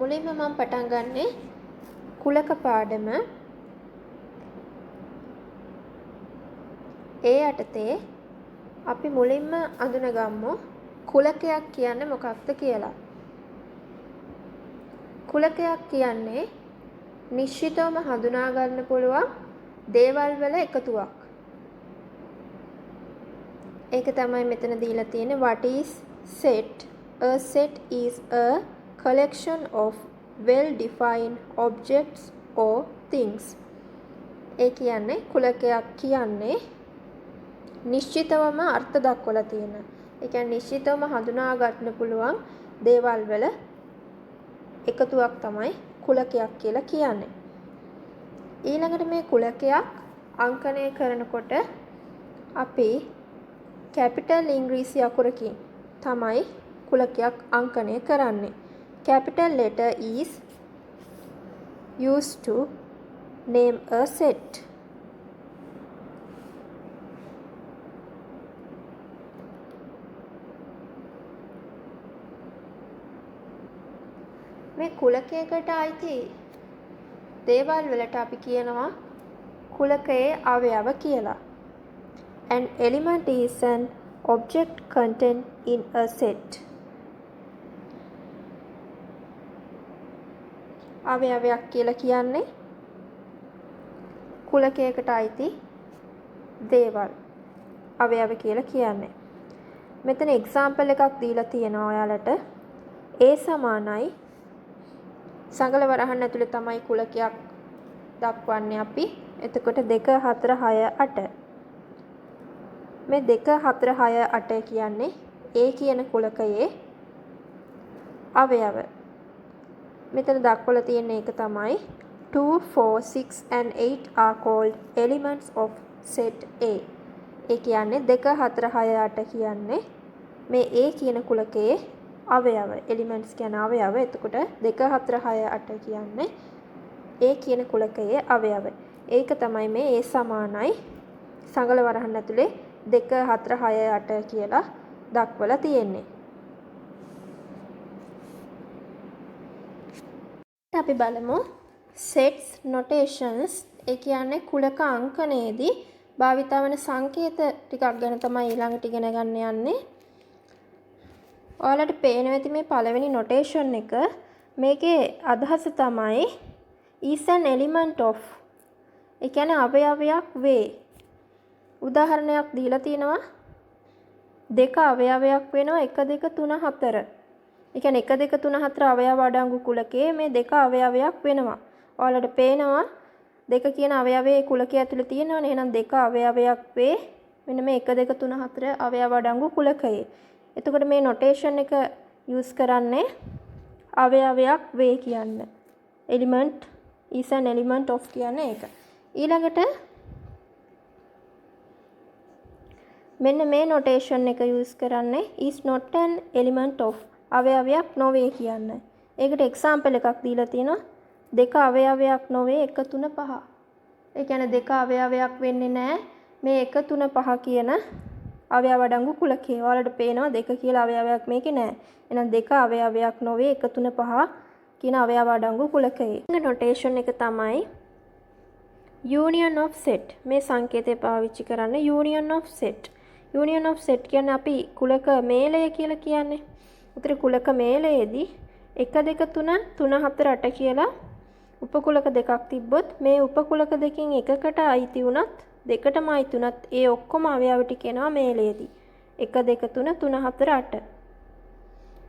මුලින්ම මම පටන් ගන්නේ කුලක පාඩම. ඒ යටතේ අපි මුලින්ම අඳුනගමු කුලකයක් කියන්නේ මොකක්ද කියලා. කුලකයක් කියන්නේ නිශ්චිතවම හඳුනා ගන්න පුළුවන් දේවල් වල එකතුවක්. ඒක තමයි මෙතන දීලා තියෙන්නේ what is set. A set is a collection of well defined objects or things. ඒ කියන්නේ කුලකයක් කියන්නේ නිශ්චිතවම අර්ථ දක්වලා තියෙන. ඒ කියන්නේ නිශ්චිතවම හඳුනා ගන්න පුළුවන් දේවල් වල එකතුවක් තමයි කුලකයක් කියලා කියන්නේ. ඊළඟට මේ කුලකයක් අංකණය කරනකොට අපි කැපිටල් ඉංග්‍රීසි අකුරකින් තමයි කුලකයක් අංකණය කරන්නේ. Capital letter is used to name a set. මේ කුලකයකට අයිති දේවල් වලට අපි කියනවා කුලකයේ අවයව කියලා. An element is an object contained in a set. අවයවයක් කියලා කියන්නේ කුලකයකට අයිති දේවල්. අවයව කියලා කියන්නේ. මෙතන එක්සැම්පල් එකක් දීලා තියෙනවා ඔයාලට. A සමානයි සංගල වරහන් ඇතුලේ තමයි කුලකයක් දක්වන්නේ අපි. එතකොට 2 4 6 8. මේ 2 4 6 8 කියන්නේ A කියන කුලකයේ අවයව. මෙතන දක්වලා තියෙන එක තමයි 2 4 6 and 8 are called elements of set A. ඒ කියන්නේ 2 4 6 8 කියන්නේ මේ A කියන කුලකයේ අවයව. එලිමන්ට්ස් කියන අවයව. එතකොට 2 4 6 8 කියන්නේ A කියන කුලකයේ අවයව. ඒක තමයි මේ A සමානයි සංගල වරහන් ඇතුලේ 2 4 6 8 කියලා දක්වලා තියෙන්නේ. අපි බලමු sets notations. ඒ කියන්නේ කුලක අංකණයේදී භාවිත වන සංකේත ටිකක් ගැන තමයි ඊළඟට ඉගෙන ගන්න යන්නේ. ඔයාලට පේනවා ඇති මේ පළවෙනි notation එක. මේකේ අදහස තමයි is an element of. ඒ කියන්නේ අවයවයක් වේ. උදාහරණයක් දීලා තිනවා. 2 අවයවයක් වෙනවා 1 2 3 4. ඒ කියන්නේ 1 2 3 4 අවයව අඩංගු කුලකයේ මේ 2 අවයවයක් වෙනවා. ඔයාලට පේනවා 2 කියන අවයවයේ කුලකය ඇතුලේ තියෙනවනේ. එහෙනම් 2 අවයවයක් වේ. මෙන්න මේ 1 2 3 4 අවයව අඩංගු කුලකයේ. එතකොට මේ notation එක use කරන්නේ අවයවයක් වේ කියන්න. element is an element of කියන්නේ ඒක. ඊළඟට මෙන්න මේ notation එක use කරන්නේ is not an element of. අවයවයක් නොවේ කියන්න. ඒකට example එකක් දීලා තියෙනවා. 2 අවයවයක් නොවේ 1 3 5. ඒ කියන්නේ 2 අවයවයක් වෙන්නේ නැහැ මේ 1 3 5 කියන අවයව අඩංගු කුලකේ. ඔයාලට පේනවා 2 කියලා අවයවයක් මේකේ නැහැ. එහෙනම් 2 අවයවයක් නොවේ 1 3 5 කියන අවයව අඩංගු කුලකේ. notation එක තමයි union of set. මේ සංකේතය පාවිච්චි කරන්න union of set. union of set කියන්නේ අපි කුලක මේලය කියලා කියන්නේ. උතර කුලක මේලයේදී 1 2 3 3 4 8 කියලා උපකුලක දෙකක් තිබ්බොත් මේ උපකුලක දෙකෙන් එකකට අයිති වුණත් දෙකටම අයිති වුණත් ඒ ඔක්කොම අවයව ටික එනවා මේලයේදී. 1 2 3 3 4 8.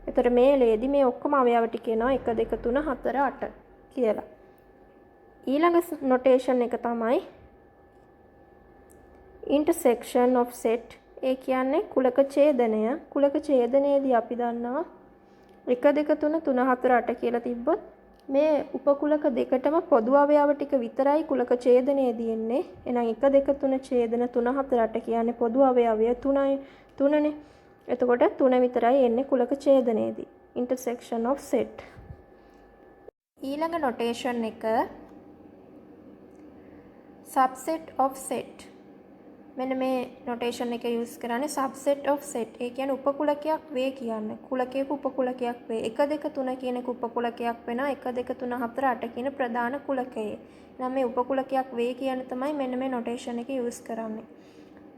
එතකොට මේලයේදී මේ ඔක්කොම අවයව ටික එනවා 1 2 3 4 8 කියලා. ඊළඟ notation එක තමයි intersection of set. ඒ කියන්නේ කුලක ඡේදනය. කුලක ඡේදනයේදී අපි දන්නවා 1 2 3 3 4 8 කියලා තිබ්බොත් මේ උපකුලක දෙකටම පොදු අවයව ටික විතරයි කුලක ඡේදනයේදී එන්නේ. එහෙනම් 1 2 3 ඡේදන 3 4 8 කියන්නේ පොදු අවයවය 3නේ. එතකොට 3 විතරයි එන්නේ කුලක ඡේදනයේදී. intersection of set. ඊළඟ notation එක subset of set. මෙන්න මේ නොටේෂන් එක යූස් කරන්නේ subset of set. ඒ කියන්නේ උපකුලකයක් වේ කියන්නේ. කුලකයක උපකුලකයක් වේ. 1 2 3 කියන එක උපකුලකයක් වෙනවා. 1 2 3 4 8 කියන ප්‍රධාන කුලකයේ. නම් මේ උපකුලකයක් වේ කියන තමයි මෙන්න මේ නොටේෂන් එක යූස් කරන්නේ.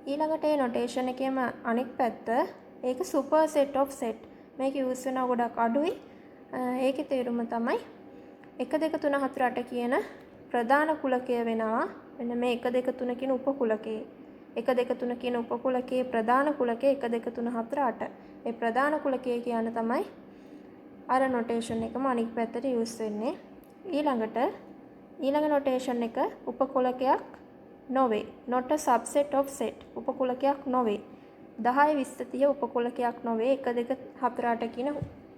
ඊළඟට මේ නොටේෂන් එකේම අනෙක් පැත්ත ඒක superset of set. මේක යූස් වෙනවා ගොඩක් අඩුයි. ඒකේ තේරුම තමයි 1 2 3 4 8 කියන ප්‍රධාන කුලකය වෙනවා. මෙන්න මේ 1 2 3 කියන උපකුලකයේ 1 2 3 කියන උපකුලකයේ ප්‍රධාන කුලකයේ 1 2 3 4 8. මේ ප්‍රධාන කුලකයේ කියන තමයි අර නොටේෂන් එකම අනිත් පැත්තට යූස් වෙන්නේ. ඊළඟ නොටේෂන් එක උපකුලකයක් නොවේ. not a subset of set. උපකුලකයක් නොවේ. 10 20 30 උපකුලකයක් නොවේ 1 2 4 8 කියන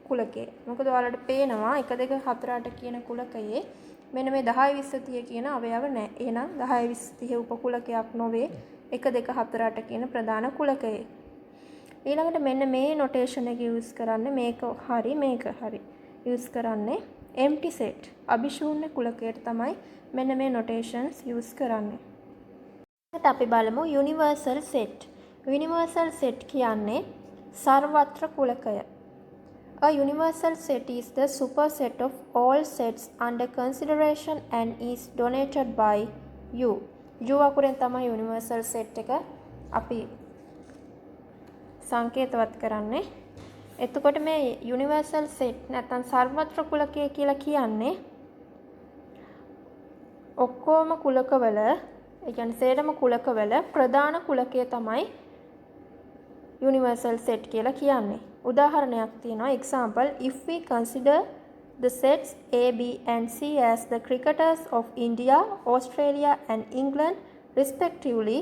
කුලකයේ. මොකද ඔයාලට පේනවා 1 2 4 8 කියන කුලකයේ මෙන්න මේ 10 20 30 කියන අවයව නැහැ. එහෙනම් 10 20 30 උපකුලකයක් නොවේ 1 2 4 8 කියන ප්‍රධාන කුලකයේ. ඊළඟට මෙන්න මේ නොටේෂන් එක යූස් කරන්නේ මේක හරි යූස් කරන්නේ empty set. අභිශූන්‍ය කුලකයට තමයි මෙන්න මේ නොටේෂන්ස් යූස් කරන්නේ. ඊට අපි බලමු universal set. universal set කියන්නේ සර්වත්‍ර කුලකය. A universal set is the superset of all sets under consideration and is donated by you. U අකුරෙන් තමයි universal set එක අපි සංකේතවත් කරන්නේ. එතකොට මේ universal set නැත්නම් සර්වත්‍ර කුලකය කියලා කියන්නේ ඔක්කොම කුලකවල, ඒ කියන්නේ සේරම කුලකවල ප්‍රධාන කුලකය තමයි universal set කියලා කියන්නේ. උදාහරණයක් තියෙනවා. example, if we consider the sets A, B and C as the cricketers of India, Australia and England respectively,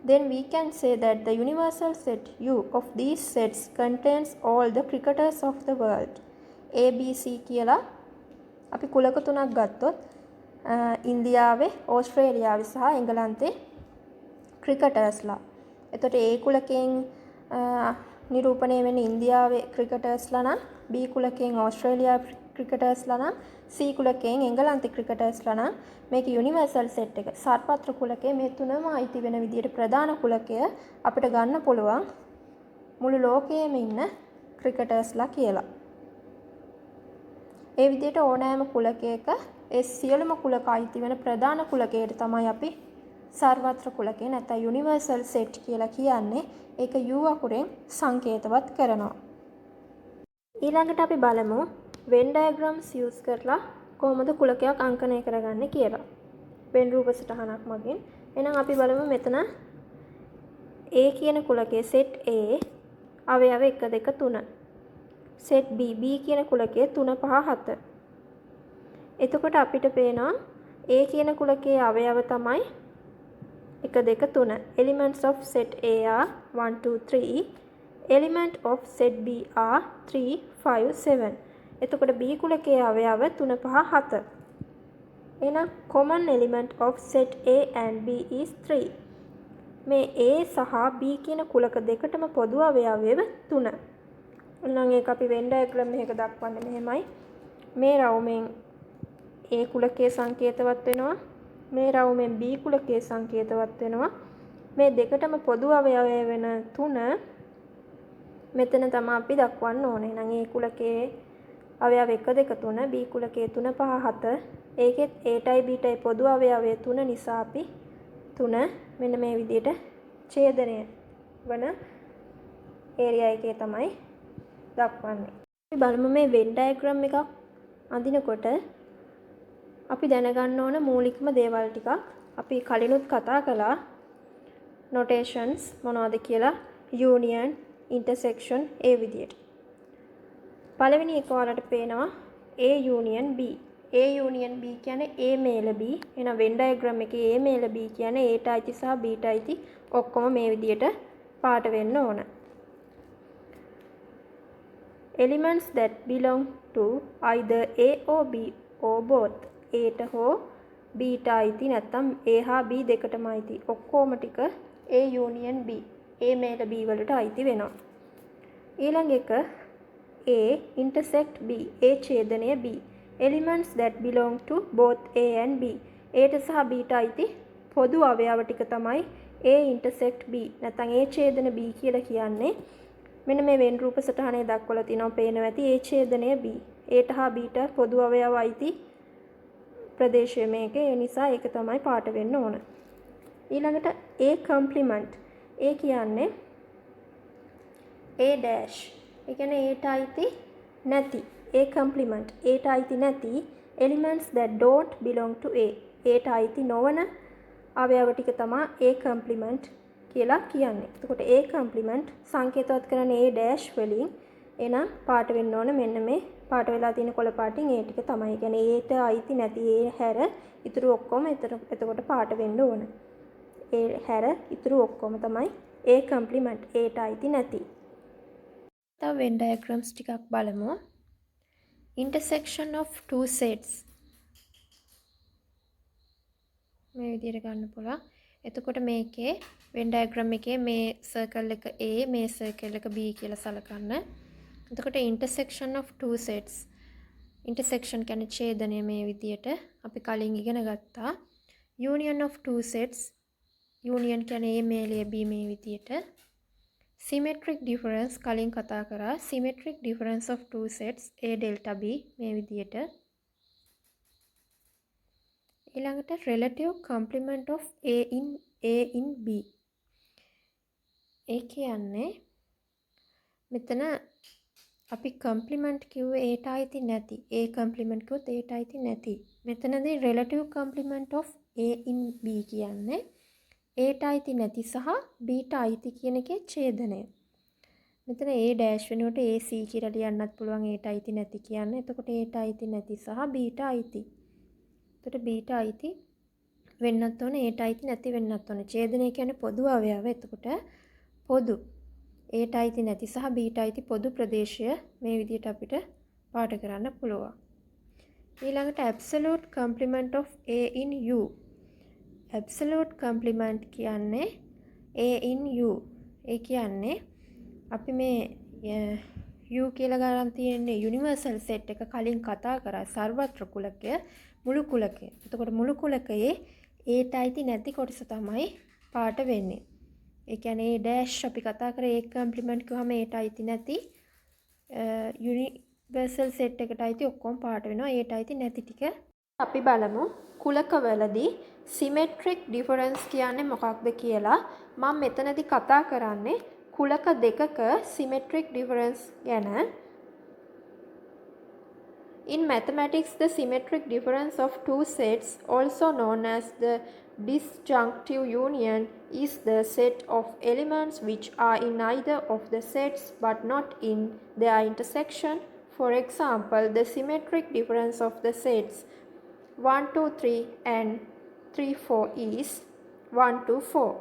then we can say that the universal set U of these sets contains all the cricketers of the world. A, B, C කියලා අපි කුලක තුනක් ගත්තොත් ඉන්දියාවේ, ඕස්ට්‍රේලියාවේ සහ එංගලන්තේ ක්‍රිකටර්ස්ලා. එතකොට A කුලකයෙන් නිරූපණය වෙන ඉන්දියාවේ ක්‍රිකටර්ස්ලා නම්, B කුලකයෙන් ඕස්ට්‍රේලියාවේ ක්‍රිකටර්ස්ලා නම්, C කුලකයෙන් එංගලන්තේ ක්‍රිකටර්ස්ලා නම් මේක යුනිවර්සල් සෙට් එක. සර්පත්‍ර කුලකයේ මේ තුනම අයිති වෙන විදිහට ප්‍රධාන කුලකය අපිට ගන්න පුළුවන් මුළු ලෝකයේම ඉන්න ක්‍රිකටර්ස්ලා කියලා. ඒ විදිහට ඕනෑම කුලකයක ඒ සියලුම කුලක අයිති වෙන ප්‍රධාන කුලකයට තමයි අපි සර්වත්‍ර කුලකය නැත්නම් යුනිවර්සල් සෙට් කියලා කියන්නේ. ඒක U අකුරෙන් සංකේතවත් කරනවා. ඊළඟට අපි බලමු Venn diagrams use කරලා කොහොමද කුලකයක් අංකණය කරගන්නේ කියලා. වෙන් රූප සටහනක් මගින්. එහෙනම් අපි බලමු මෙතන A කියන කුලකයේ set A අවයව 1 2 3. set B කියන කුලකයේ 3 5 7. එතකොට අපිට පේනවා A කියන කුලකයේ අවයව තමයි 1 2 3. elements of set A are 1 2 3. element of set B are 3 5 7. එතකොට B කුලකයේ අවයව 3 5 7. එහෙනම් common element of set A and B is 3. මේ A සහ B කියන කුලක දෙකටම පොදු අවයවය 3. එහෙනම් ඒක අපි Venn diagram එකක දක්වන්නේ මෙහෙමයි. මේ රවුමෙන් A කුලකයේ සංකේතවත් වෙනවා. මේ රවුමෙන් B කුලකයේ සංකේතවත් වෙනවා. මේ දෙකටම පොදු අවයවය වෙන 3 මෙතන තමයි අපි දක්වන්න ඕනේ. එහෙනම් A කුලකයේ අවයව 1 2 3, B කුලකයේ 3 5 7. ඒකෙත් Aටයි Bටයි පොදු අවයවය 3 නිසා අපි 3 මෙන්න මේ විදිහට ඡේදනය වන ඒරියා එකේ තමයි දක්වන්නේ. අපි බලමු මේ Venn diagram එකක් අඳිනකොට අපි දැනගන්න ඕන මූලිකම දේවල් ටිකක්. අපි කලිනුත් කතා කළා notations මොනවද කියලා, union, intersection ඒ විදිහට. පළවෙනි එක ඔයාලට පේනවා A union B. A union B කියන්නේ A මේල B. එහෙනම් Venn diagram එකේ A මේල B කියන්නේ A ට අයිති සහ B ට අයිති ඔක්කොම මේ විදිහට පාට වෙන්න ඕන. Elements that belong to either A or B or both. A ට හෝ B ට අයිති නැත්නම් A හා B දෙකටම අයිති ඔක්කොම ටික A union B. A මේල B වලට අයිති වෙනවා. ඊළඟ එක A intersect B. A ඡේදනය B. Elements that belong to both A and B. A ට සහ B ට අයිති පොදු අවයව ටික තමයි A intersect B නැත්නම් A ඡේදන B කියලා කියන්නේ මෙන්න මේ වෙන් රූප සටහනේ දක්වලා තිනවා පේනවා ඇති A ඡේදනය B. Aට හා Bට පොදු අවයව අයිති ප්‍රදේශය මේක. ඒ නිසා ඒක තමයි පාට වෙන්න ඕන. ඊළඟට A complement. A කියන්නේ A dash. ඒ කියන්නේ Aට අයිති නැති. A complement. Aට අයිති නැති elements that don't belong to A. Aට අයිති නොවන අවයව ටික තමයි A complement කියලා කියන්නේ. එතකොට A complement සංකේතවත් කරන්නේ A dash වලින්. එහෙනම් පාට වෙන්න ඕන මෙන්න මේ පාට වෙලා තියෙන කොළ පාටින් A ටික තමයි. කියන්නේ Aට අයිති නැති A හැර ඉතුරු ඔක්කොම එතකොට පාට වෙන්න ඕන. A හැර ඉතුරු ඔක්කොම තමයි A complement. Aට අයිති නැති. තව Venn diagrams ටිකක් බලමු. Intersection of two sets. මේ විදිහට ගන්න පුළුවන්. එතකොට මේකේ Venn diagram එකේ මේ circle එක A මේ circle එක B කියලා සලකන්න. එතකොට intersection of two sets. intersection කියන්නේ ඡේදනය මේ විදිහට අපි කලින් ඉගෙන ගත්තා. union of two sets. union කියන්නේ A මේලයේ B මේ විදිහට. symmetric difference කලින් කතා කරා. symmetric difference of two sets A delta B මේ විදිහට. ඊළඟට relative complement of A in B. ඒ කියන්නේ මෙතන අපි complement කිව්වේ Aට අයිති නැති. A complement කිව්වොත් Aට අයිති නැති. මෙතනදී relative complement of A in B කියන්නේ Aට අයිති නැති සහ Bට අයිති කියන එකේ ඡේදනය. මෙතන A dash වෙනුවට AC කියලා ලියන්නත් පුළුවන් Aට අයිති නැති කියන්නේ. එතකොට Aට අයිති නැති සහ Bට අයිති. එතකොට Bට අයිති වෙන්නත් ඕනේ Aට අයිති නැති වෙන්නත් ඕනේ. ඡේදනය කියන්නේ පොදු අවයව. එතකොට පොදු Aට අයිති නැති සහ Bට අයිති පොදු ප්‍රදේශය මේ විදිහට අපිට පාට කරන්න පුළුවන්. ඊළඟට absolute complement of A in U. absolute complement කියන්නේ A in U. ඒ කියන්නේ අපි මේ U කියලා ගන්න තියෙන්නේ universal set එක කලින් කතා කරා සර්වත්‍ර කුලකය මුළු කුලකය. එතකොට මුළු කුලකයේ Aට අයිති නැති කොටස තමයි පාට වෙන්නේ. ඒ කියන්නේ A dash අපි කතා කරේ A complement කිව්වම Aට අයිති නැති universal set එකට අයිති ඔක්කොම පාට වෙනවා. Aට අයිති නැති ටික අපි බලමු. කුලකවලදී symmetric difference කියන්නේ මොකක්ද කියලා. මම මෙතනදී කතා කරන්නේ කුලක දෙකක symmetric difference ගැන. In mathematics, the symmetric difference of two sets, also known as the disjunctive union, is the set of elements which are in either of the sets but not in their intersection. For example, the symmetric difference of the sets 1, 2, 3 and 3, 4 is 1, 2, 4.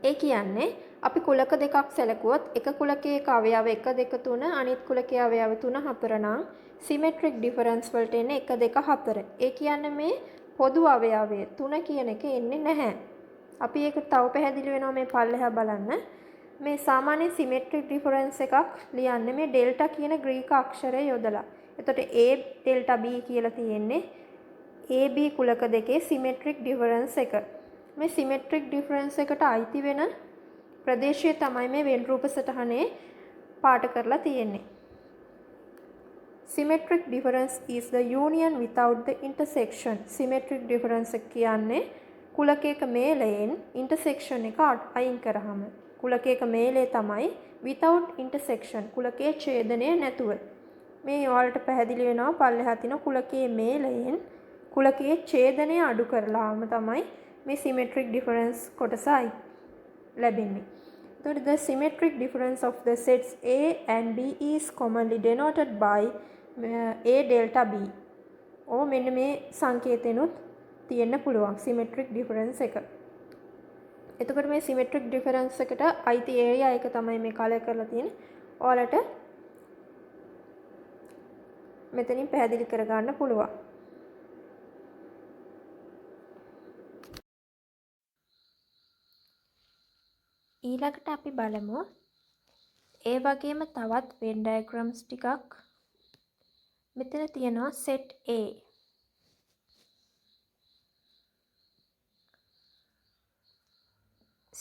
ඒ කියන්නේ අපි කුලක දෙකක් සැලකුවොත් එක කුලකයක අවයව 1 2 3 අනිත් කුලකයේ අවයව 3 4 නම් symmetric difference වලට එන්නේ 1 2 4. ඒ කියන්නේ මේ පොදු අවයවය 3 කියන එක එන්නේ නැහැ. අපි ඒක තව පැහැදිලි වෙනවා මේ පල්ලෙහා බලන්න. මේ සාමාන්‍ය symmetric difference එකක් ලියන්නේ මේ delta කියන ග්‍රීක අක්ෂරය යොදලා. එතකොට A delta B කියලා තියෙන්නේ AB කුලක දෙකේ symmetric difference එක. මේ symmetric difference එකට අයිති වෙන ප්‍රදේශය තමයි මේ වෙන් රූප සටහනේ පාට කරලා තියෙන්නේ. Symmetric difference is the union without the intersection. Symmetric difference කියන්නේ කුලකයක මේලයෙන් intersection එක අයින් කරාම කුලකයක මේලේ තමයි without intersection කුලකයේ ඡේදනය නැතුව. මේ ඔයාලට පැහැදිලි වෙනවා පල්ලෙහා තියෙන කුලකයේ මේලයෙන් කුලකයේ ඡේදනය අඩු කරලාම තමයි මේ symmetric difference කොටසයි ලැබෙන්නේ. So the symmetric difference of the sets A and B is commonly denoted by A delta B. මෙන්න මේ සංකේතෙනුත් තියෙන්න පුළුවන් symmetric difference එක. එතකොට මේ symmetric difference එකට අයිති area එක තමයි මේ කලර් කරලා තියෙන්නේ. ඔයාලට මෙතනින් පැහැදිලි කරගන්න පුළුවන්. ඊළඟට අපි බලමු ඒ වගේම තවත් Venn diagrams ටිකක්. මෙතන තියෙනවා set A.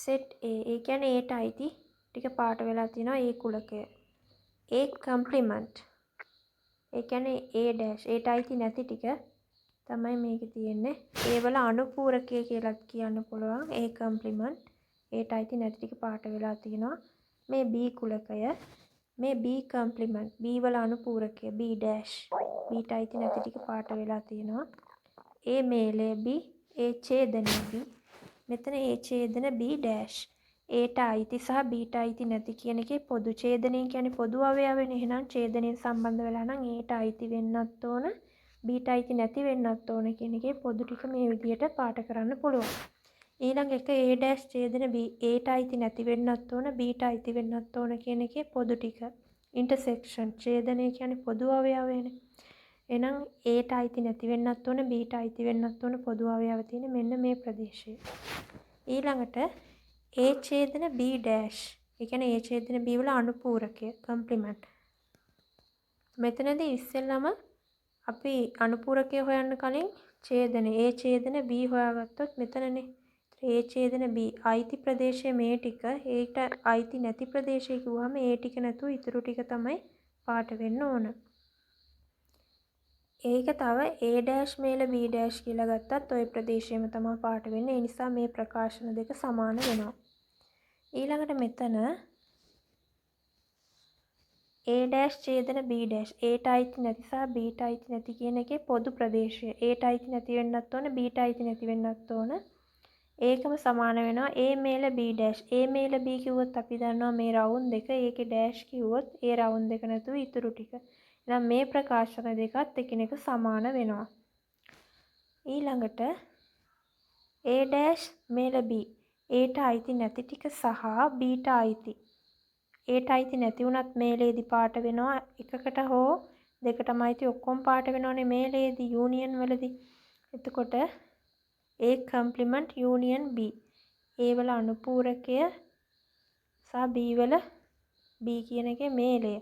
Set A. ඒ කියන්නේ ඒට අයිති ටික පාට වෙලා තියෙනවා ඒ කුලකය. A කම්ප්ලිමන්ට්. ඒ කියන්නේ A' ඒට අයිති නැති ටික තමයි මේකේ තියෙන්නේ. ඒ වල අනුපූරකය කියලා කියන්න පුළුවන්. A කම්ප්ලිමන්ට්. ඒට අයිති නැති ටික පාට වෙලා තියෙනවා. මේ B කුලකය. මේ B කම්ප්ලිමන්ට්. B වල අනුපූරකය B'. Bට අයිති නැති ටික පාට වෙලා තියෙනවා. A මේලය B. A ඡේදනය B. මෙතන A ඡේදන B'. Aට අයිති සහ Bට අයිති නැති කියන එකේ පොදු ඡේදනය කියන්නේ පොදු අවයවනේ. එහෙනම් ඡේදනයෙන් සම්බන්ධ වෙලා නම් Aට අයිති වෙන්නත් ඕන Bට අයිති නැති වෙන්නත් ඕන කියන එකේ පොදු ටික මේ විදිහට පාට කරන්න පුළුවන්. ඊළඟ එක A' ඡේදන B. Aට අයිති නැති වෙන්නත් ඕන Bට අයිති වෙන්නත් ඕන කියන එකේ පොදු ටික. ඉන්ටර්සෙක්ෂන් ඡේදනය කියන්නේ පොදු අවයවනේ. එහෙනම් Aට අයිති නැති වෙන්නත් ඕන Bට අයිති වෙන්නත් ඕන පොදු අවයව තියෙන මෙන්න මේ ප්‍රදේශයේ. ඊළඟට A ඡේදන B'. ඒ කියන්නේ A ඡේදන B වල අනුපූරකය කම්ප්ලිමන්ට්. මෙතනදී ඉස්සෙල්ලම අපි අනුපූරකය හොයන්න කලින් ඡේදන A ඡේදන B හොයාගත්තොත් මෙතනනේ. A ඡේදන B අයිති ප්‍රදේශයේ මේ ටික ඒට අයිති නැති ප්‍රදේශය කිව්වම ඒ ටික නැතුව ඉතුරු ටික තමයි පාට වෙන්න ඕන. ඒක තව A' මේල B' කියලා ගත්තත් ওই ප්‍රදේශයේම තමයි පාට වෙන්නේ. ඒ නිසා මේ ප්‍රකාශන දෙක සමාන වෙනවා. ඊළඟට මෙතන A' ඡේදන B'. Aට අයිති නැති සහ Bට අයිති නැති කියන එකේ පොදු ප්‍රදේශය. Aට අයිති නැති වෙන්නත් ඕන Bට අයිති නැති වෙන්නත් ඕන. ඒකම සමාන වෙනවා A මේල B'. A මේල B කිව්වොත් අපි දන්නවා මේ රවුන්ඩ් දෙක. ඒකේ ඩෑෂ් කිව්වොත් ඒ රවුන්ඩ් දෙක නැතුව ඉතුරු ටික. එහෙනම් මේ ප්‍රකාශන දෙකත් එකිනෙක සමාන වෙනවා. ඊළඟට A' මේල B. Aට අයිති නැති ටික සහ Bට අයිති. Aට අයිති නැති වුණත් මේලේදී පාට වෙනවා. එකකට හෝ දෙකටම අයිති ඔක්කොම පාට වෙනවනේ මේලේදී යූනියන් වලදී. එතකොට A කම්ප්ලිමන්ට් යූනියන් B. A වල අනුපූරකය සහ B වල B කියන එකේ මේලය.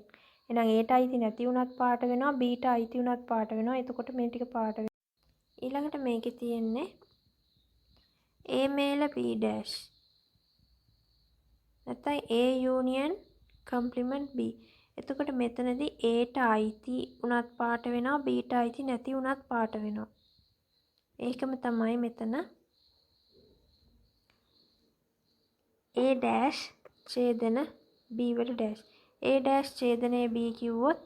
එහෙනම් Aට අයිති නැති වුණත් පාට වෙනවා Bට අයිති වුණත් පාට වෙනවා. එතකොට මේ ටික පාට වෙනවා. ඊළඟට මේකේ තියෙන්නේ A මේල B'. නැත්නම් A යූනියන් කම්ප්ලිමන්ට් B. එතකොට මෙතනදී Aට අයිති වුණත් පාට වෙනවා Bට අයිති නැති වුණත් පාට වෙනවා. ඒකම තමයි මෙතන A' ඡේදන B වල ඩෑෂ්. A' ඡේදනයේ B කිව්වොත්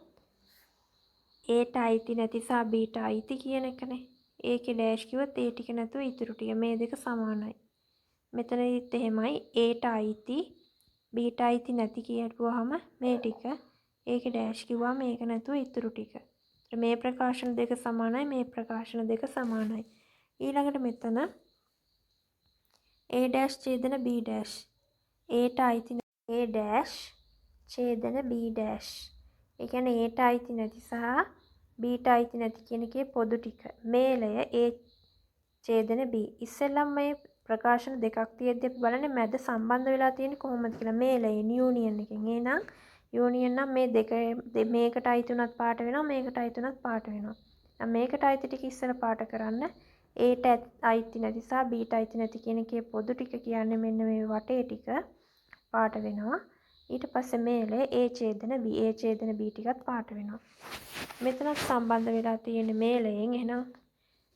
Aට අයිති නැති සහ Bට අයිති කියන එකනේ. ඒකේ ඩෑෂ් කිව්වොත් ඒ ටික නැතුව ඉතුරු ටික. මේ දෙක සමානයි. මෙතනදිත් එහෙමයි Aට අයිති Bට අයිති නැති කියපුවාම මේ ටික. ඒකේ ඩෑෂ් කිව්වම මේක නැතුව ඉතුරු ටික. මේ ප්‍රකාශන දෙක සමානයි මේ ප්‍රකාශන දෙක සමානයි. ඊළඟට මෙතන A' ඡේදන B'. Aට අයිති A' ඡේදන B'. ඒ කියන්නේ Aට අයිති නැති සහ Bට අයිති නැති කියන එකේ පොදු ටික. මේලය A ඡේදන B. ඉස්සෙල්ලම මේ ප්‍රකාශන දෙකක් තියෙද්දි අපි බලන්නේ මැද සම්බන්ධ වෙලා තියෙන්නේ කොහොමද කියලා. මේලයෙන් යූනියන් එකෙන්. එහෙනම් යූනියන් නම් මේ දෙක මේකට අයිති උනත් පාට වෙනවා මේකට අයිති උනත් පාට වෙනවා. දැන් මේකට අයිති ටික ඉස්සෙල්ලා පාට කරන්න. Aට අයිති නැති සහ Bට අයිති නැති කියන එකේ පොදු ටික කියන්නේ මෙන්න මේ වටේ ටික පාට වෙනවා. ඊට පස්සේ මේලේ A ඡේදන B. A ඡේදන B ටිකත් පාට වෙනවා. මෙතනත් සම්බන්ධ වෙලා තියෙන මේලයෙන්. එහෙනම්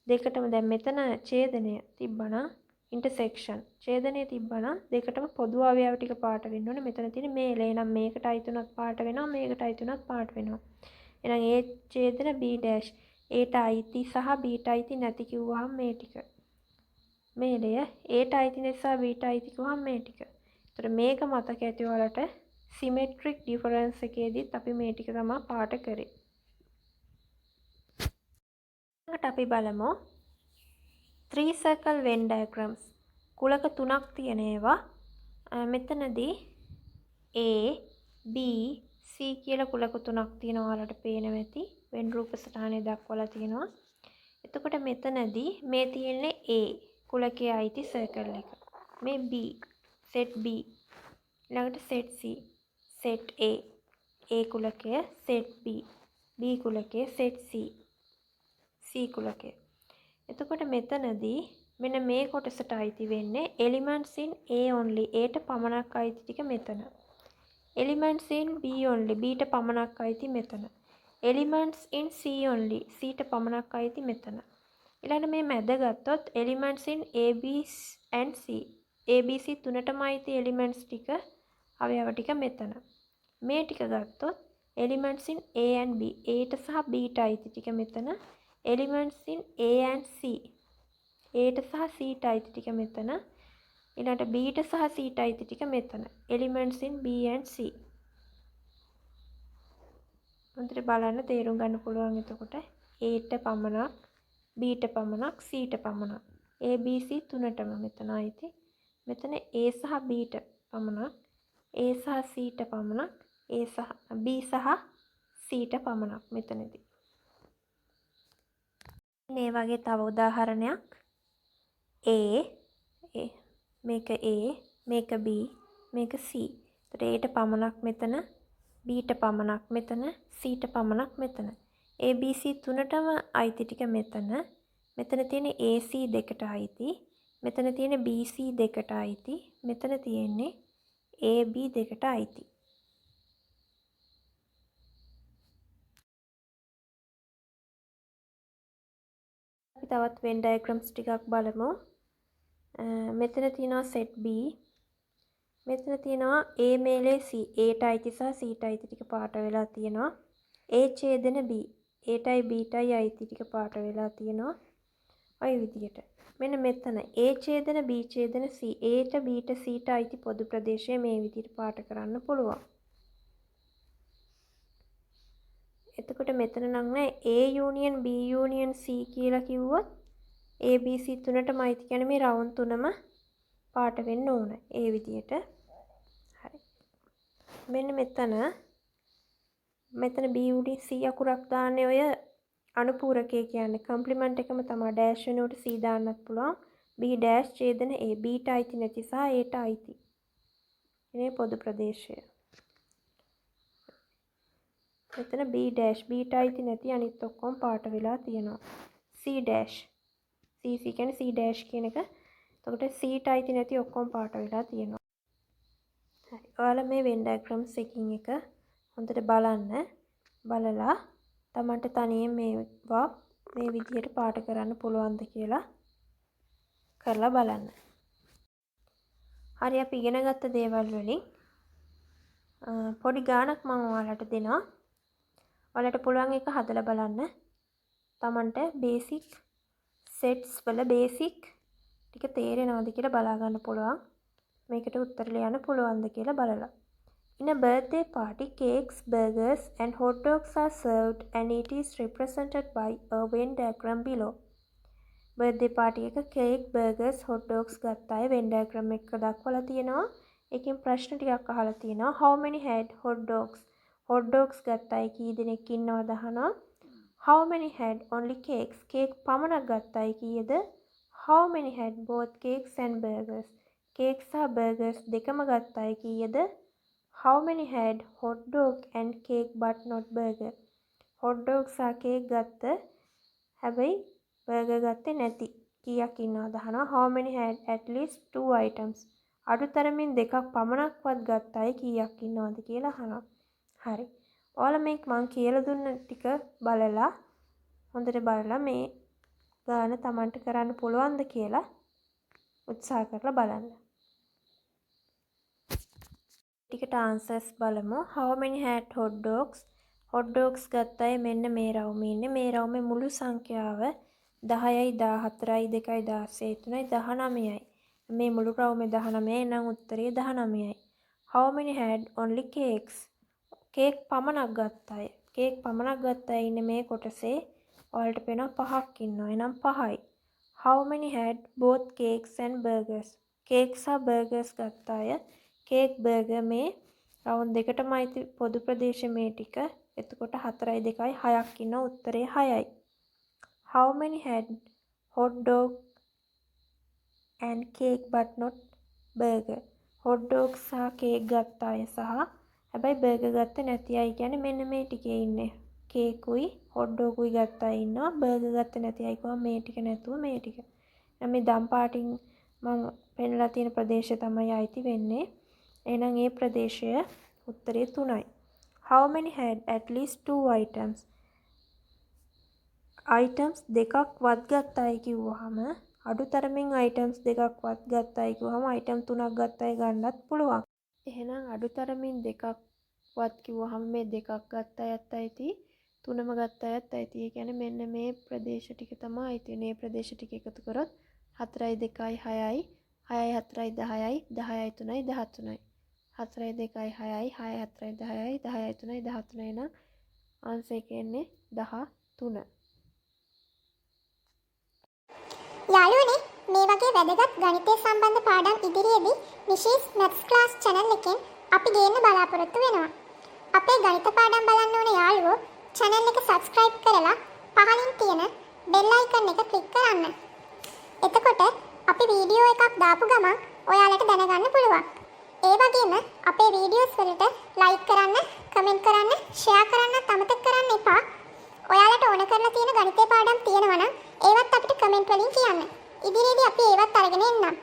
දෙකටම දැන් මෙතන ඡේදනය තිබ්බනම් ඉන්ටර්සෙක්ෂන් ඡේදනය තිබ්බනම් දෙකටම පොදු අවයව ටික පාට වෙන්න ඕනේ. මෙතන තියෙන මේලේ නම් මේකට අයිති උනත් පාට වෙනවා මේකට අයිති උනත් පාට වෙනවා. එහෙනම් A ඡේදන B'. Aට අයිති සහ Bට අයිති නැති කිව්වහම මේ ටික. මේලය Aට අයිති නැති සහ Bට අයිති කිව්වහම මේ ටික. ඒතර මේක මතක ඇති ඔයාලට සිමෙට්‍රික් ඩිෆරන්ස් එකේදීත් අපි මේ ටික තමයි පාට කරේ. ඊළඟට අපි බලමු 3 circle Venn diagrams. කුලක තුනක් තියෙන ඒවා. මෙතනදී A, B, C කියලා කුලක තුනක් තියෙනවා ඔයාලට පේනවා ඇති. වෙන් රූප සටහනේ දක්වලා තියෙනවා. එතකොට මෙතනදී මේ තියෙන්නේ A කුලකයේ අයිති සර්කල් එක. මේ B set B ඊළඟට set C set A කුලකය set B කුලකය set C කුලකය. එතකොට මෙතනදී මෙන්න මේ කොටසට අයිති වෙන්නේ elements in A only. Aට පමණක් අයිති ටික මෙතන. Elements in B only. Bට පමණක් අයිති මෙතන. Elements in C only. Cට පමණක් අයිති මෙතන. ඊළඟට මේ මැද ගත්තොත් elements in A, B and C. A, B, C තුනටම අයිති elements ටික අවයව ටික මෙතන. මේ ටික ගත්තොත් elements in A and B. Aට සහ Bට අයිති ටික මෙතන. Elements in A and C. Aට සහ Cට අයිති ටික මෙතන. ඊළඟට Bට සහ Cට අයිති ටික මෙතන. Elements in B and C. උන්ට බලන්න තේරුම් ගන්න පුළුවන් එතකොට Aට පමණක්, Bට පමණක්, Cට පමණක්. A, B, C තුනටම මෙතන අයිති. මෙතන A සහ Bට පමණක්, A සහ Cට පමණක්, B සහ Cට පමණක් මෙතනදී. මේ වගේ තව උදාහරණයක් A, මේක A, මේක B, මේක C. ඒකට Aට පමණක් මෙතන, Bට පමණක් මෙතන, Cට පමණක් මෙතන. A, B, C තුනටම අයිති ටික මෙතන. මෙතන තියෙන AC දෙකට අයිති. මෙතන තියෙන BC දෙකට අයිති. මෙතන තියෙන්නේ AB දෙකට අයිති. අපි තවත් වෙන් ඩයග්‍රෑම්ස් ටිකක් බලමු. මෙතන තියෙනවා set B. මෙතන තියෙනවා A මේලේ C. Aට අයිති සහ Cට අයිති ටික පාට වෙලා තියෙනවා. A ඡේදන B. Aටයි Bටයි අයිති ටික පාට වෙලා තියෙනවා. ඔය විදියට. මෙන්න මෙතන A ඡේදන B ඡේදන C. Aට Bට Cට අයිති පොදු ප්‍රදේශය මේ විදියට පාට කරන්න පුළුවන්. එතකොට මෙතන නම් නෑ A union B union C කියලා කිව්වොත් A B C තුනටම අයිති කියන්නේ මේ රවුන්ඩ් තුනම පාට වෙන්න ඕන. ඒ විදියට. හරි. මෙන්න මෙතන B උඩින් C අකුරක් දාන්නේ ඔය අනුපූරකය කියන්නේ කම්ප්ලිමන්ට් එකම තමයි ඩෑෂ් වෙනුවට C දාන්නත් පුළුවන්. B ඩෑෂ් ඡේදන A. Bට අයිති නැති සහ Aට අයිති. මේ පොදු ප්‍රදේශය. මෙතන B ඩෑෂ් Bට අයිති නැති අනිත් ඔක්කොම පාට වෙලා තියෙනවා. C ඩෑෂ් C කියන්නේ C ඩෑෂ් කියන එක. එතකොට Cට අයිති නැති ඔක්කොම පාට වෙලා තියෙනවා. හරි. ඔයාලා මේ වෙන් ඩයග්‍රෑම්ස් එකකින් එක හොඳට බලන්න. බලලා තමන්ට තනියෙන් මේවා මේ විදිහට පාට කරන්න පුළුවන්ද කියලා කරලා බලන්න. හරි අපි ඉගෙන ගත්ත දේවල් වලින් පොඩි ගාණක් මම ඔයාලට දෙනවා. ඔයාලට පුළුවන් එක හදලා බලන්න. තමන්ට බේසික් සෙට්ස් වල බේසික් ටික තේරෙනවද කියලා බලා ගන්න පුළුවන්. මේකට උත්තර ලියන්න පුළුවන්ද කියලා බලලා. In a birthday party, cakes, burgers and hot dogs are served and it is represented by a Venn diagram below. Birthday party එක cake, burgers, hot dogs ගත්ත අය Venn diagram එක දක්වලා තියෙනවා. ඒකෙන් ප්‍රශ්න ටිකක් අහලා තියෙනවා. How many had hot dogs? Hot dogs ගත්ත අය කී දෙනෙක් ඉන්නවද අහනවා. How many had only cakes? Cake පමණක් ගත්ත අය කීයද? How many had both cakes and burgers? Cakes සහ burgers දෙකම ගත්ත අය කීයද? How many had hot dog and cake but not burger? Hot dog සහ cake ගත්ත හැබැයි burger ගත්තේ නැති කීයක් ඉන්නවද අහනවා. How many had at least 2 items? අඩුතරමින් දෙකක් පමණක්වත් ගත්ත අය කීයක් ඉන්නවද කියලා අහනවා. හරි. ඔයාලා මේ මං කියලා දුන්න ටික බලලා හොඳට බලලා මේ ගාන Tamanට කරන්න පුළුවන්ද කියලා උත්සාහ කරලා බලන්න. ටිකට answers බලමු. How many had hot dogs? hot dogs ගත්ත අය මෙන්න මේ රවුමේ ඉන්නේ. මේ රවුමේ මුළු සංඛ්‍යාව 10යි 14යි 2යි 16යි 3යි 19යි. මේ මුළු රවුමේ 19යි නම් උත්තරේ 19යි. How many had only cakes? Cake පමණක් ගත්ත අය. කේක් පමණක් ගත්ත අය ඉන්නේ මේ කොටසේ. ඔයාලට පේනවා පහක් ඉන්නවා. එහෙනම් 5යි. How many had both cakes and burgers? Cake සහ බර්ගර්ස් ගත්ත අය. කේක් බර්ගර් මේ රවුන්ඩ් දෙකටම අයිති පොදු ප්‍රදේශ මේ ටික. එතකොට 4යි 2යි 6ක් ඉන්නවා. උත්තරේ 6යි. How many had hot dog and cake but not burger? hot dog සහ කේක් ගත්ත අය සහ හැබැයි බර්ගර් ගත්තේ නැති අය කියන්නේ මෙන්න මේ ටිකේ ඉන්නේ. කේකුයි හොට් ඩොගුයි ගත්ත අය ඉන්නවා. බර්ගර් ගත්තේ නැති අය කොහොම මේ ටික නැතුව මේ ටික. මේ දම් පාටින් මම පෙන්ලා තියෙන ප්‍රදේශය තමයි අයිති වෙන්නේ. එහෙනම් ඒ ප්‍රදේශය උත්තරේ 3යි. How many had at least 2 items? items දෙකක් වත් ගත්තයි කිව්වහම අඩුතරමින් items දෙකක් වත් ගත්තයි කිව්වහම item 3ක් ගත්තයි ගන්නත් පුළුවන්. එහෙනම් අඩුතරමින් දෙකක් වත් කිව්වහම මේ දෙකක් ගත්ත අයත් අයිති 3ම ගත්ත අයත් අයිති. ඒ කියන්නේ මෙන්න මේ ප්‍රදේශ ටික තමයි අයිති. මේ ප්‍රදේශ ටික එකතු කරොත් 4යි 2යි 6යි 6යි 4යි 10යි 10යි 3යි 13යි 4යි 2යි 6යි 6යි 4යි 10යි 10යි 3යි 13යි නම් ආන්සර් එක එන්නේ 13. යාළුවනේ මේ වගේ වැදගත් ගණිතය සම්බන්ධ පාඩම් ඉදිරියේදී නිශීස් මැත්ස් ක්ලාස් channel එකෙන් අපි ගේන්න බලාපොරොත්තු වෙනවා. අපේ ගණිත පාඩම් බලන්න ඕන යාළුවෝ channel එක subscribe කරලා පහලින් තියෙන bell icon එක click කරන්න. එතකොට අපි වීඩියෝ එකක් දාපු ගමන් ඔයාලට දැනගන්න පුළුවන්. ඒ වගේම අපේ වීඩියෝස් වලට like කරන්න, comment කරන්න, share කරන්නත් අමතක කරන්න එපා. ඔයාලට ඕන කරලා තියෙන ගණිතය පාඩම් තියෙනවා නම් ඒවත් අපිට comment වලින් කියන්න. ඉදිරියේදී අපි ඒවත් අරගෙන එන්නම්.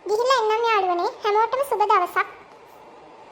ගිහිල්ලා එන්නම් යාළුවනේ. හැමෝටම සුබ දවසක්.